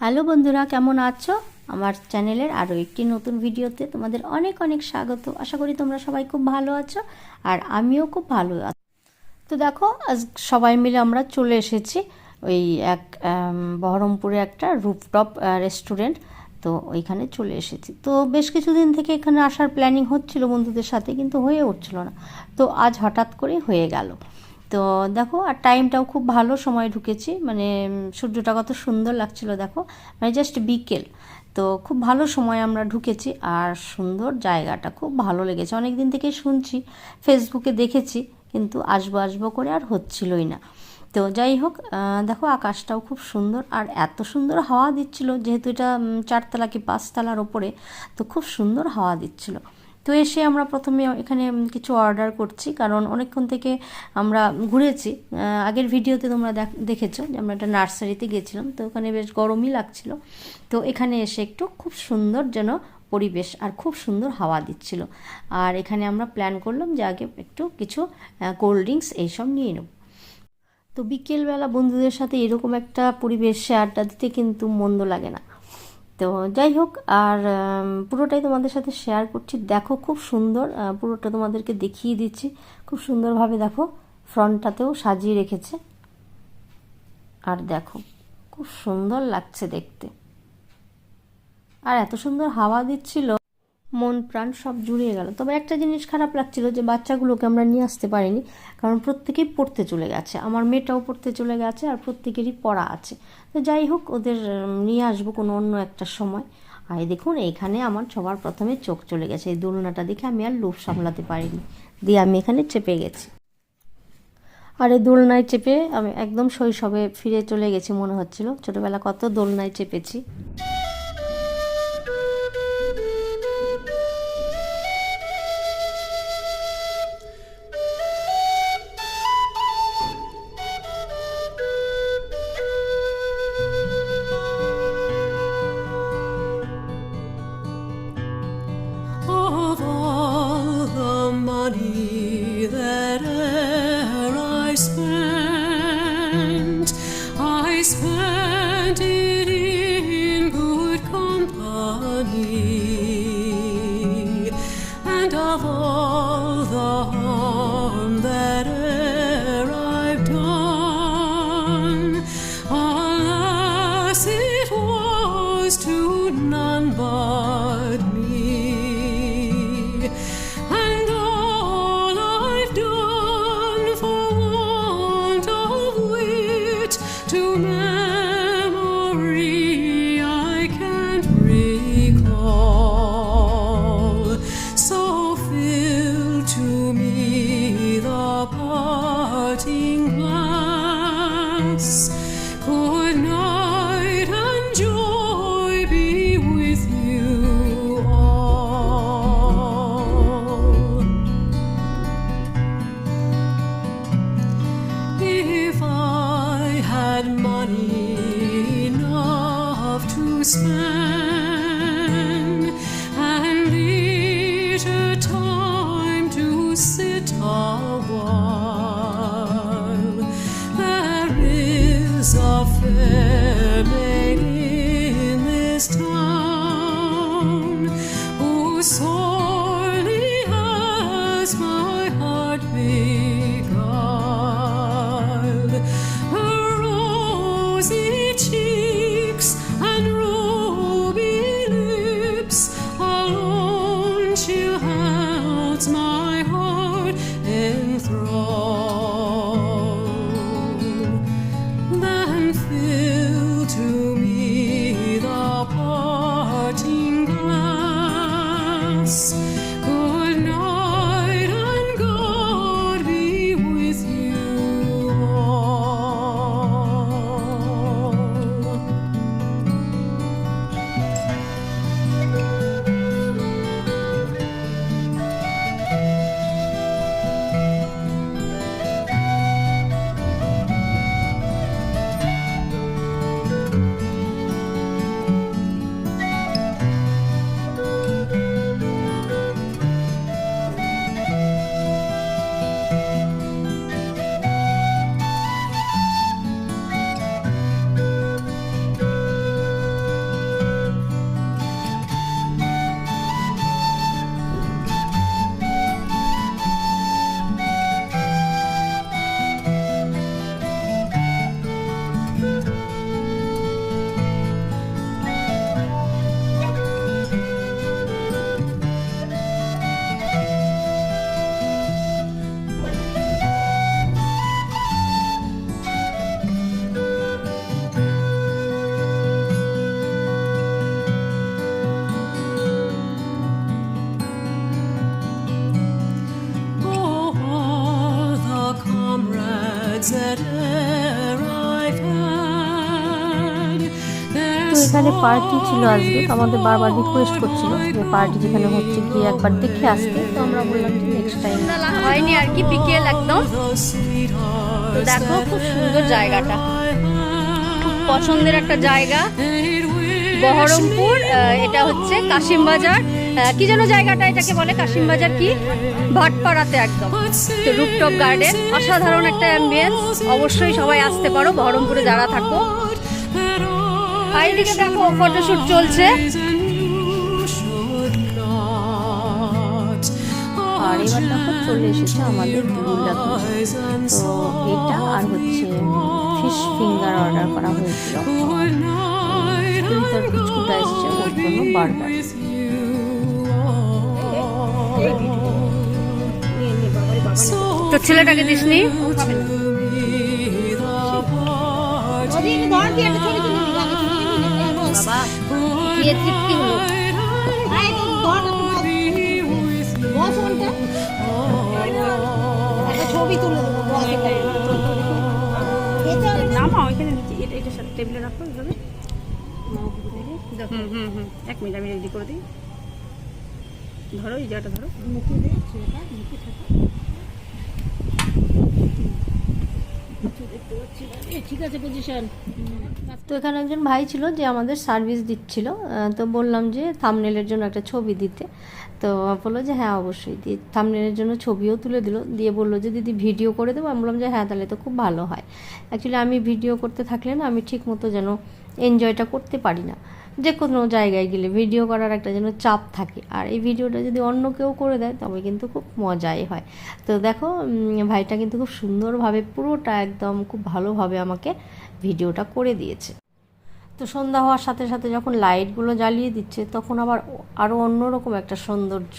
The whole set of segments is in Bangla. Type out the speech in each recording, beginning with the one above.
হ্যালো বন্ধুরা, কেমন আছো? আমার চ্যানেলের আরও একটি নতুন ভিডিওতে তোমাদের অনেক অনেক স্বাগত। আশা করি তোমরা সবাই খুব ভালো আছো আর আমিও খুব ভালো আছি। তো দেখো, আজ সবাই মিলে আমরা চলে এসেছি ওই বহরমপুরে একটা রুফটপ রেস্টুরেন্ট। তো ওইখানে চলে এসেছি। তো বেশ কিছুদিন থেকে এখানে আসার প্ল্যানিং হচ্ছিল বন্ধুদের সাথে, কিন্তু হয়ে উঠছিল না। তো আজ হঠাৎ করে হয়ে গেল। তো দেখো, আর টাইমটাও খুব ভালো সময় ঢুকেছি, মানে সূর্যটা কত সুন্দর লাগছিল দেখো, মানে জাস্ট বিকেল। তো খুব ভালো সময় আমরা ঢুকেছি, আর সুন্দর জায়গাটা খুব ভালো লেগেছে। অনেক দিন থেকে শুনছি, ফেসবুকে দেখেছি, কিন্তু আসবো আসবো করে আর হচ্ছিলই না। তো যাই হোক, দেখো আকাশটাও খুব সুন্দর, আর এত সুন্দর হাওয়া দিচ্ছিল, যেহেতু এটা 4তলা কি 5তলার ওপরে, তো খুব সুন্দর হাওয়া দিচ্ছিল। তো এসে আমরা প্রথমে এখানে কিছু অর্ডার করছি, কারণ অনেকক্ষণ থেকে আমরা ঘুরেছি। আগের ভিডিওতে তোমরা দেখেছো যে আমরা একটা নার্সারিতে গিয়েছিলাম, তো ওখানে বেশ গরমই লাগছিল। তো এখানে এসে একটু খুব সুন্দর যেন পরিবেশ, আর খুব সুন্দর হাওয়া দিচ্ছিল। আর এখানে আমরা প্ল্যান করলাম যে আগে একটু কিছু কোল্ড ড্রিঙ্কস এইসব নিয়ে নেব। তো বিকেলবেলা বন্ধুদের সাথে এরকম একটা পরিবেশে আড্ডা দিতে কিন্তু মন্দ লাগে না। তো যাই হোক, আর পুরোটাই তোমাদের সাথে শেয়ার করছি। দেখো খুব সুন্দর, পুরোটা তোমাদেরকে দেখিয়ে দিচ্ছি। খুব সুন্দরভাবে দেখো, ফ্রন্টটাতেও সাজিয়ে রেখেছে, আর দেখো খুব সুন্দর লাগছে দেখতে। আর এত সুন্দর হাওয়া দিচ্ছিল, মন প্রাণ সব জুড়িয়ে গেল। তবে একটা জিনিস খারাপ লাগছিল, যে বাচ্চাগুলোকে আমরা নিয়ে আসতে পারিনি, কারণ প্রত্যেকেই পড়তে চলে গেছে। আমার মেয়েটাও পড়তে চলে গেছে, আর প্রত্যেকেরই পড়া আছে। তো যাই হোক, ওদের নিয়ে আসবো কোনো অন্য একটা সময়। আর দেখুন, এইখানে আমার সবার প্রথমে চোখ চলে গেছে এই দোলনাটা দেখে। আমি আর লোভ সামলাতে পারিনি, দিয়ে আমি এখানে চেপে গেছি। আর এই দোলনায় চেপে আমি একদম শৈশবে ফিরে চলে গেছি মনে হচ্ছিল। ছোটোবেলা কত দোলনায় চেপেছি। Of all the money that e'er I spent it in good company, and of all the harm that e'er I've done, alas, it was to none but me. And all I've done for want of wit to memory I can't recall. So fill to me the parting glass. Good night and joy be with you all. If I had money enough to spend, and leisure time to sit a while, there is a fair maid in this town who sorely has my heart beguiled. Her rosy cheeks and rosy এখানে পার্টি ছিল আজকে, তো আমাদের বারবার রিকোয়েস্ট করছিল যে পার্টি যেখানে হচ্ছে গিয়ে একবার দেখে আসতে, তো আমরা বললাম যে নেক্সট টাইম। হয়নি আর কি, বিকেল একদম। তো দেখো খুব সুন্দর জায়গাটা, খুব পছন্দের একটা জায়গা, বহরমপুর। এটা হচ্ছে কাশিমবাজার, কি যেন জায়গাটা এটাকে বলে, কাশিমবাজার কি ভাটপাড়াতে একদম। তো রুফটপ গার্ডেন, অসাধারণ একটা অ্যাম্বিয়েন্স, অবশ্যই সবাই আসতে পারো বহরমপুরে যারা থাকো। এইদিকে দেখো ফটোশুট চলছে, আর এবার দেখো চলে এসেছে আমাদের দুলাদু। তো এটা আর হচ্ছে ফিশ ফিঙ্গার অর্ডার করা হয়েছিল, তার বিস্কুট আসছে ওর জন্য বার্গার। তো ছেলেটাকে দিসনি? বাবা বিয়ে তৃপ্তি হলো। ছবি তুলে নামাও এখানে নিচে, এটা সাথে টেবিলে রাখো এইভাবে। এক মিনিট আমি রেডি করে দিই। ধরো এই জায়গাটা ধরো, মুখে দে ছেলেটা, মুখে থাকা দেখতে পাচ্ছি না, ঠিক আছে পজিশন। তো এখানে একজন ভাই ছিল যে আমাদের সার্ভিস দিচ্ছিল, তো বললাম যে থাম্বনেলের জন্য একটা ছবি দিতে। তো বললো যে হ্যাঁ অবশ্যই, দিয়ে থাম্বনেলের জন্য ছবিও তুলে দিল, দিয়ে বললো যে দিদি ভিডিও করে দেবো। আমি বললাম যে হ্যাঁ তাহলে তো খুব ভালো হয়। অ্যাকচুয়ালি আমি ভিডিও করতে থাকলে না আমি ঠিক মতো যেন এনজয়টা করতে পারি না। যে কোনো জায়গায় গেলে ভিডিও করার একটা যেন চাপ থাকে, আর এই ভিডিওটা যদি অন্য কেউ করে দেয় তবে কিন্তু খুব মজাই হয়। তো দেখো ভাইটা কিন্তু খুব সুন্দরভাবে পুরোটা একদম খুব ভালোভাবে আমাকে ভিডিওটা করে দিয়েছে। তো সন্ধ্যা হওয়ার সাথে সাথে যখন লাইটগুলো জ্বালিয়ে দিচ্ছে তখন আবার আরও অন্যরকম একটা সৌন্দর্য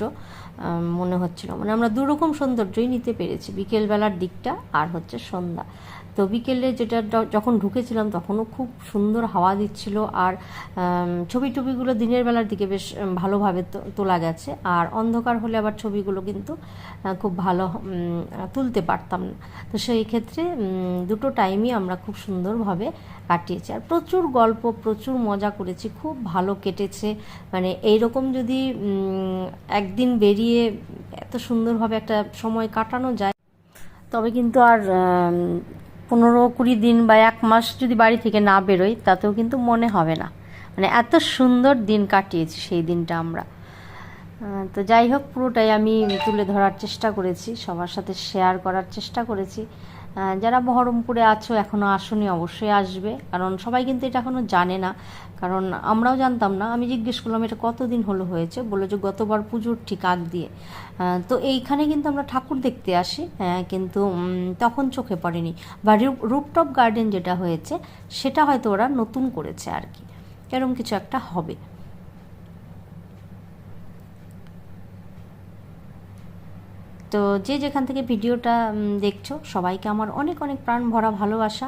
মনে হচ্ছিল, মানে আমরা দুরকম সৌন্দর্যই নিতে পেরেছি, বিকেলবেলার দিকটা আর হচ্ছে সন্ধ্যা। তো বিকেলে যেটা যখন ঢুকেছিলাম তখনও খুব সুন্দর হাওয়া দিচ্ছিল, আর ছবি টবিগুলো দিনের বেলার দিকে বেশ ভালোভাবে তোলা গেছে, আর অন্ধকার হলে আবার ছবিগুলো কিন্তু খুব ভালো তুলতে পারতাম না। তো সেই ক্ষেত্রে দুটো টাইমই আমরা খুব সুন্দরভাবে কাটিয়েছি, আর প্রচুর গল্প, প্রচুর মজা করেছি, খুব ভালো কেটেছে। মানে এইরকম যদি একদিন বেরিয়ে এত সুন্দরভাবে একটা সময় কাটানো যায় তবে কিন্তু আর 15-20 দিন বা 1 মাস যদি বাড়ি থেকে না বেরোই তাতেও কিন্তু মনে হবে না। মানে এত সুন্দর দিন কাটিয়েছি সেই দিনটা আমরা। তো যাই হোক, পুরোটাই আমি তুলে ধরার চেষ্টা করেছি, সবার সাথে শেয়ার করার চেষ্টা করেছি। যারা বহরমপুরে আছো এখনও আসোনি অবশ্যই আসবে, কারণ সবাই কিন্তু এটা এখনও জানে না, কারণ আমরাও জানতাম না। আমি জিজ্ঞেস করলাম এটা কতদিন হলো হয়েছে, বললো যে গতবার পুজোর ঠিক আগ দিয়ে। তো এইখানে কিন্তু আমরা ঠাকুর দেখতে আসি, কিন্তু তখন চোখে পড়েনি, বা রুফটপ গার্ডেন যেটা হয়েছে সেটা হয়তো ওরা নতুন করেছে আর কি, এরকম কিছু একটা হবে। তো যে যেখান থেকে ভিডিওটা দেখছো সবাইকে আমার অনেক অনেক প্রাণ ভরা ভালোবাসা,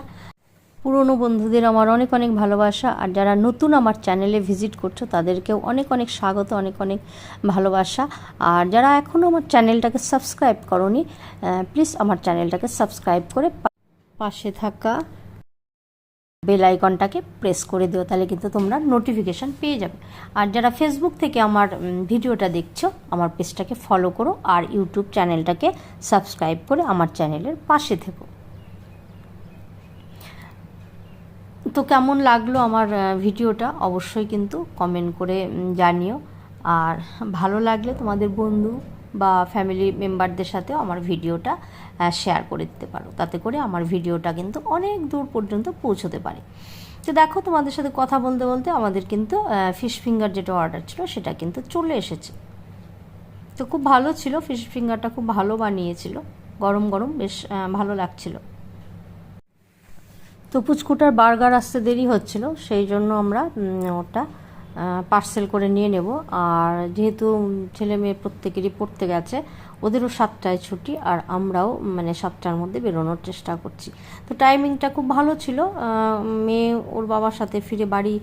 পুরনো বন্ধুদের আমার অনেক অনেক ভালোবাসা, আর যারা নতুন আমার চ্যানেলে ভিজিট করছো তাদেরকেও অনেক অনেক স্বাগত, অনেক অনেক ভালোবাসা। আর যারা এখনও আমার চ্যানেলটাকে সাবস্ক্রাইব করোনি, প্লিজ আমার চ্যানেলটাকে সাবস্ক্রাইব করে পাশে থাকা বেল আইকনটাকে প্রেস করে দিও, তাহলে কিন্তু তোমরা নোটিফিকেশান পেয়ে যাবে। আর যারা ফেসবুক থেকে আমার ভিডিওটা দেখছো আমার পেজটাকে ফলো করো, আর ইউটিউব চ্যানেলটাকে সাবস্ক্রাইব করে আমার চ্যানেলের পাশে থেকো। তো কেমন লাগলো আমার ভিডিওটা অবশ্যই কিন্তু কমেন্ট করে জানিও, আর ভালো লাগলে তোমাদের বন্ধু বা ফ্যামিলি মেম্বারদের সাথেও আমার ভিডিওটা শেয়ার করে দিতে পারো, তাতে করে আমার ভিডিওটা কিন্তু অনেক দূর পর্যন্ত পৌঁছতে পারে। তো দেখো তোমাদের সাথে কথা বলতে বলতে আমাদের কিন্তু ফিশ ফিঙ্গার যেটা অর্ডার ছিল সেটা কিন্তু চলে এসেছে। তো খুব ভালো ছিল, ফিশ ফিঙ্গারটা খুব ভালো বানিয়েছিল, গরম গরম বেশ ভালো লাগছিল। তো পুচকুটার বার্গার আসতে দেরি হচ্ছিল, সেই জন্য আমরা ওটা পার্সেল করে নিয়ে নেব। আর যেহেতু ছেলে মেয়ে প্রত্যেকেরই পড়তে গেছে, ওদেরও 7টায় ছুটি, আর আমরাও মানে 7টার মধ্যে বেরোনোর চেষ্টা করছি। তো টাইমিংটা খুব ভালো ছিল, মেয়ে ওর বাবার সাথে ফিরে বাড়ি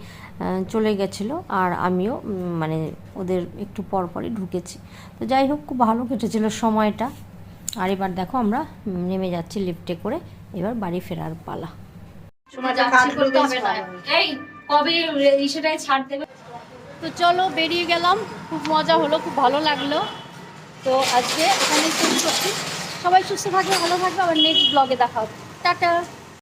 চলে গেছিলো, আর আমিও মানে ওদের একটু পরপরই ঢুকেছি। তো যাই হোক, খুব ভালো কেটেছিল সময়টা। আর এবার দেখো আমরা নেমে যাচ্ছি লিফটে করে, এবার বাড়ি ফেরার পালা। কবে সেটাই ছাড় দেবে। তো চলো বেরিয়ে গেলাম, খুব মজা হলো, খুব ভালো লাগলো। তো আজকে এখানেই শেষ করছি। সবাই সুস্থ থাকবে, ভালো থাকবে, আবার নেক্সট ব্লগে দেখা হবে। টাটা।